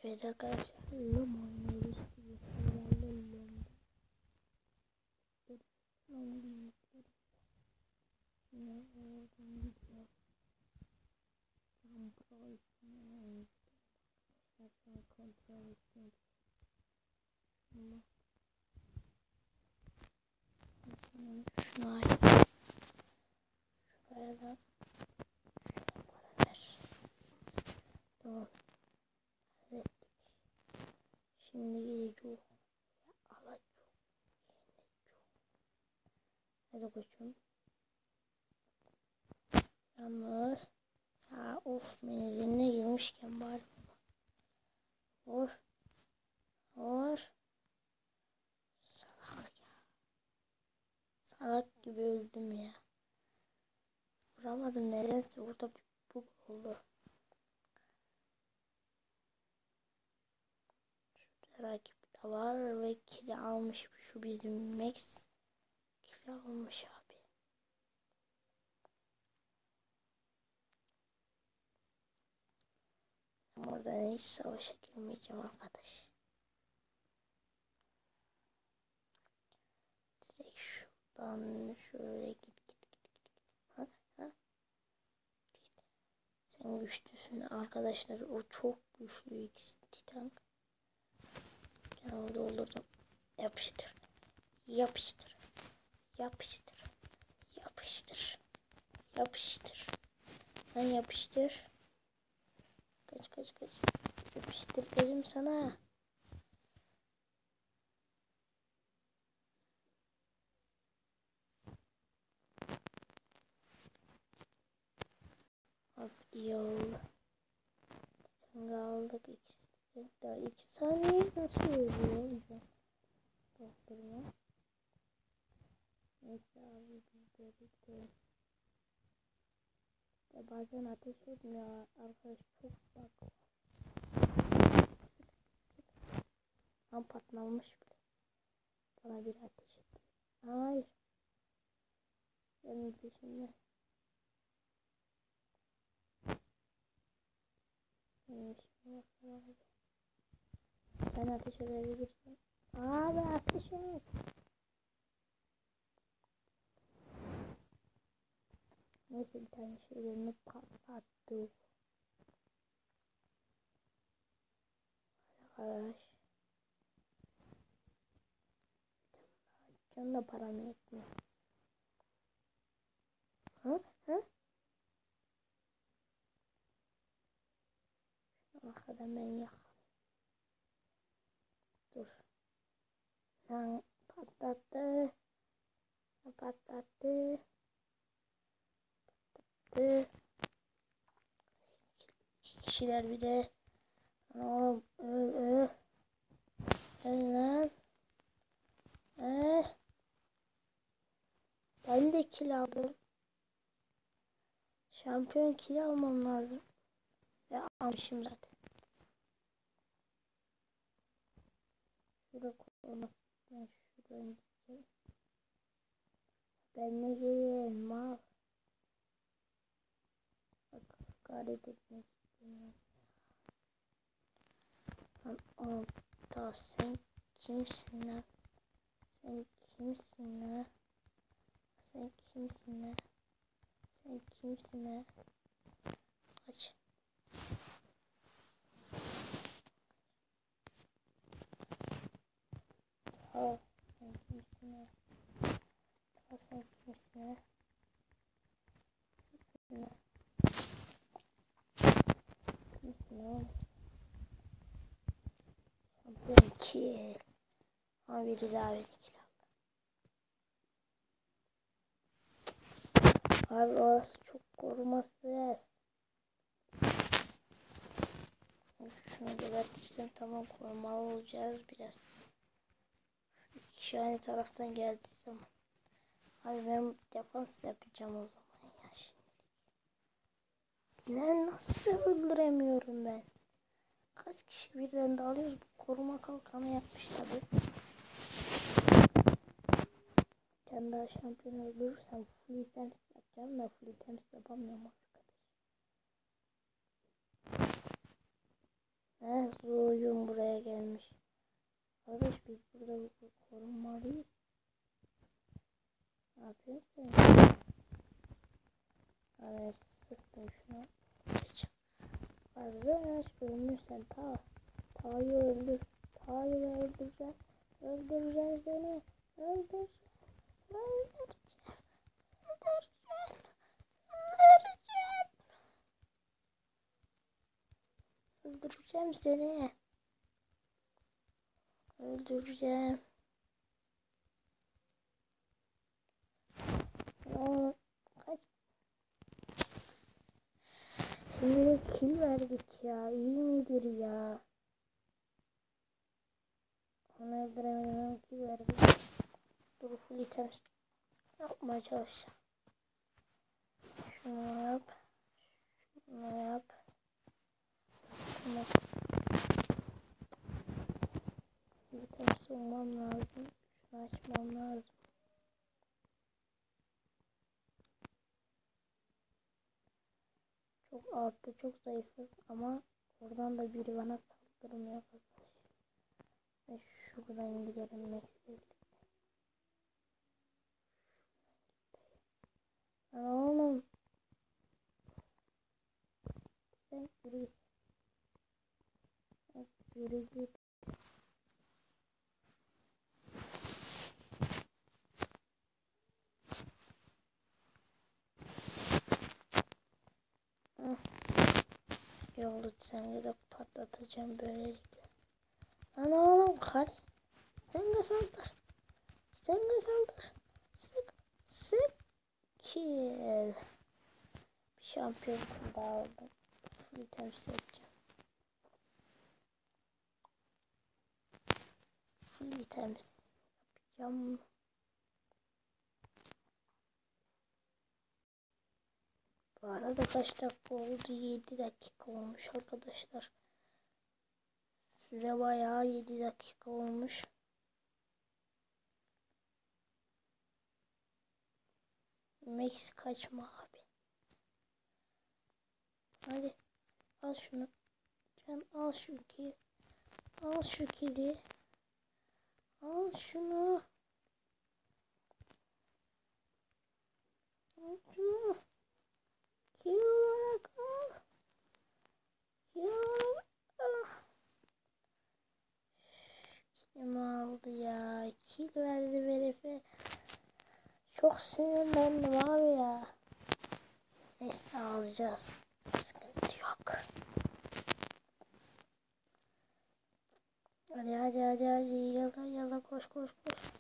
Evet arkadaşlar, LoL oynuyoruz. Sizlerle LoL'da. Oradan gidiyor. Kontrol etsin. Kontrol etsin. Şunu aç. Şuraya da para ver. Tamam. Evet. Şimdi gideceğim. Alacağım. Hadi koçum. Yalnız. Ya of, menziline girmişken bari. Vur. Vur. Salak ya. Salak gibi öldüm ya. Vuramadım nedense, orada bir bug oldu. Şurada rakip de var ve kili almış şu bizim Max. Kili almış abi. Oradan hiç savaşa girmeyeceğim arkadaş. Direkt şuradan şöyle git. Ha, ha. Git. Sen güçlüsün arkadaşlar. O çok güçlü, ikisi Titan. Ben orada olurdum. Yapıştır. Yapıştır. Yapıştır. Yapıştır. Yapıştır. Lan yapıştır. Kaç. Yapıştır dedim sana. Abi iyi oldu. Sen aldık ikisi. Daha 2 saniye nasıl oluyor? Doktoruma. Neyse abi, biz de bekliyoruz. Ya bazen ateş etmiyor arkadaş, çok bak. Tam patlamış bile. Bana bir ateş etti. Hayır. Benim peşimde. Benim peşimde bak. Sen ateş edebilirsin. Abi ateş et. Neyse, bir tane şeylerini patlattı. Arkadaş. Canım da param yetmiyor. Hı? Arkadan ben yak. Dur. Sen patlattı. Kişiler bir de. Oğlum öl. Öl lan. Ben de kill aldım. Şampiyon kill almam lazım. Ve almışım zaten. Şurada koymak. Ben şuradan gideceğim. Ben ne geleyim mal. Bak, gayret etmek istemiyorum. Lan orta, sen kimsin lan? Sen kimsin lan? Sen kimsin lan? Sen kimsin lan? Kaç. Aa, sen kimsin lan? Aa, sen kimsin lan? Kimsin oğlum? Şampiyon 2. Ama biri daha beni kill aldı. Abi orası çok korumasız. Şunu gebertirsem tamam, korumalı olacağız biraz. İki kişi aynı taraftan geldiği zaman. Abi ben defans yapacağım o zaman ya şimdi. Ne, nasıl öldüremiyorum ben? Kaç kişi birden dalıyoruz? Bu koruma kalkanı yapmış tabi. Ben daha şampiyon öldürürsem full items yapacağım da full items yapamıyorum arkadaş. Ağzını aç ölmüşsen ta. Ta'yı öldür. Ta'yı öldüreceğim. Öldüreceğim seni. Öldüreceğim. Öldüreceğim. Öldüreceğim. Öldüreceğim. Öldüreceğim seni. Öldüreceğim. Aa, kaç. Şimdi kill verdik ya. İyi midir ya? Onu öldüremedim ki verdik. Dur full item yapmaya çalışacağım. Şunu yap. Şunu yap. Şunu. İtem sunmam lazım. Şunu açmam lazım. Çok altta çok zayıfız ama oradan da biri bana saldırmıyor. Ve şuradan gidelim Max'e. Oğlum. Sen yürü git. Yürü git. Yolda seni de patlatacağım böylelikle. Lan oğlum kale. Sen de saldır. Sen de saldır. Sık. Sık. Kill. Bir şampiyon daha aldım. Bir temsil edeceğim. Full items yapacağım. Bu arada kaç dakika oldu? 7 dakika olmuş arkadaşlar. Süre bayağı 7 dakika olmuş. Max kaçma abi. Hadi al şunu. Can al şu ki. Al şu kili. Al şunu. Al şunu. Kill olarak al. Kill olarak al. Kim aldı ya? Kill verdi herife. Çok sinirlendim abi ya. Neyse alacağız. Sıkıntı yok. Hadi hadi hadi hadi yala yala koş koş koş.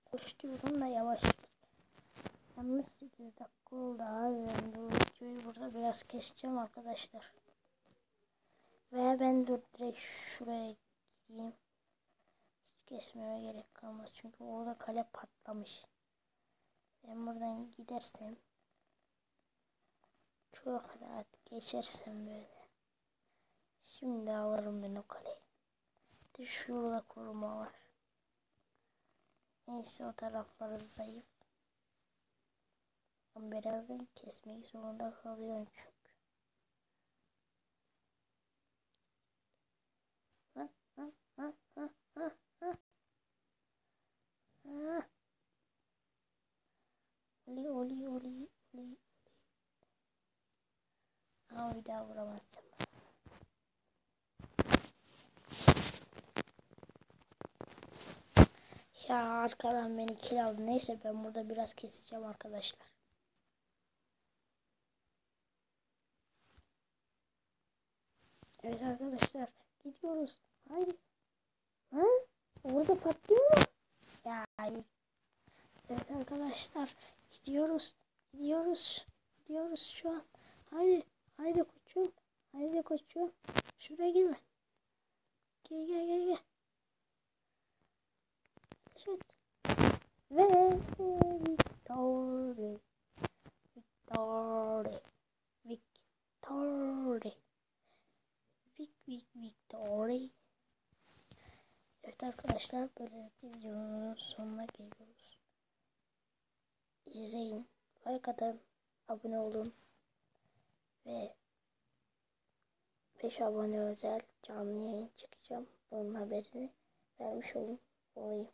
Koş diyorum da yavaş. Yalnız 8 dakika oldu abi. Ben bu videoyu burada biraz keseceğim arkadaşlar. Ve ben dur direkt şuraya gideyim. Hiç kesmeme gerek kalmaz. Çünkü orada kale patlamış. Ben buradan gidersem çok rahat geçersem böyle. Şimdi alırım ben o kaleyi. Şurada koruma var. Neyse o tarafları zayıf. Ben birazdan kesmek zorunda kalıyorum çünkü. Oli oli oli oli. Ama bir daha vuramazsam. Ya arkadan beni kill aldı. Neyse ben burada biraz keseceğim arkadaşlar. Evet arkadaşlar gidiyoruz. Haydi. Ha? Orada patlıyor mu? Ya. Evet arkadaşlar gidiyoruz. Gidiyoruz. Gidiyoruz şu an. Haydi. Haydi koçum. Haydi koçum. Şuraya girme. Gel gel gel gel. Evet. Ve victory. Victory. Victory. Victory. Evet arkadaşlar böylelikle videonun sonuna geliyoruz. İzleyin, like atın, abone olun ve 5 abone özel canlı yayın çıkacağım. Bunun haberini vermiş olayım.